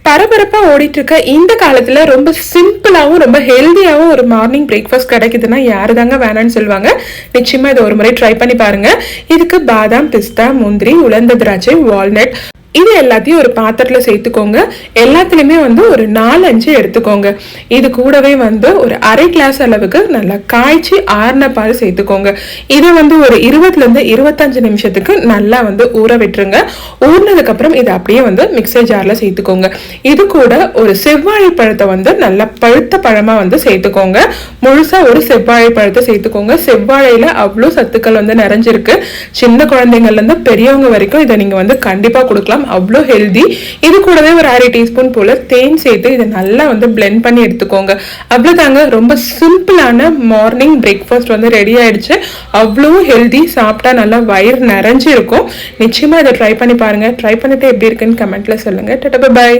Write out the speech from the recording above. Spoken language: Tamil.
பரபரப்பா ஓடிட்டு இருக்க இந்த காலத்துல ரொம்ப சிம்பிளாவும் ரொம்ப ஹெல்தியாவும் ஒரு மார்னிங் பிரேக்ஃபாஸ்ட் கிடைக்குதுன்னா யாரு தாங்க வேணாம்னு சொல்லுவாங்க. நிச்சயமா இதை ஒரு முறை ட்ரை பண்ணி பாருங்க. இதுக்கு பாதாம், பிஸ்தா, முந்திரி, உலர்ந்த திராட்சை, வால்நட் இது எல்லாத்தையும் ஒரு பாத்திரத்துல சேர்த்துக்கோங்க. எல்லாத்துலயுமே ஒரு 4-5 எடுத்துக்கோங்க. இது கூடவே ஒரு அரை கிளாஸ் அளவுக்கு நல்லா காய்ச்சி ஆறுன பால் சேர்த்துக்கோங்க. இதை ஒரு 20-25 நிமிஷத்துக்கு நல்லா ஊற விட்டுருங்க. ஊறினதுக்கு அப்புறம் இதை அப்படியே மிக்சர் ஜார்ல சேர்த்துக்கோங்க. இது கூட ஒரு செவ்வாழை பழத்தை நல்லா பழுத்த பழமா சேர்த்துக்கோங்க. முழுசா ஒரு செவ்வாழை பழத்தை சேர்த்துக்கோங்க. செவ்வாழையில அவ்வளோ சத்துக்கள் நிறைஞ்சிருக்கு. சின்ன குழந்தைங்கள்ல இருந்து பெரியவங்க வரைக்கும் இதை நீங்க கண்டிப்பா கொடுக்கலாம். அவ்வளோ ஹெல்தி. இது கூடவே ஒரு அரை டீஸ்பூன் போல தேன் சேர்த்து இதை நல்லா பிளெண்ட் பண்ணி எடுத்துக்கோங்க. அவ்வளவுதாங்க. ரொம்ப சிம்பிளான மார்னிங் பிரேக்ஃபாஸ்ட் ரெடி ஆயிடுச்சு. அவ்வளோ ஹெல்தி. சாப்பிட்டா நல்லா வயிறு நிறைஞ்சு இருக்கும். நிச்சயமா இதை ட்ரை பண்ணி பாருங்க. ட்ரை பண்ணிட்டு எப்படி இருக்குன்னு கமெண்ட்ல சொல்லுங்க. டாடா, பை.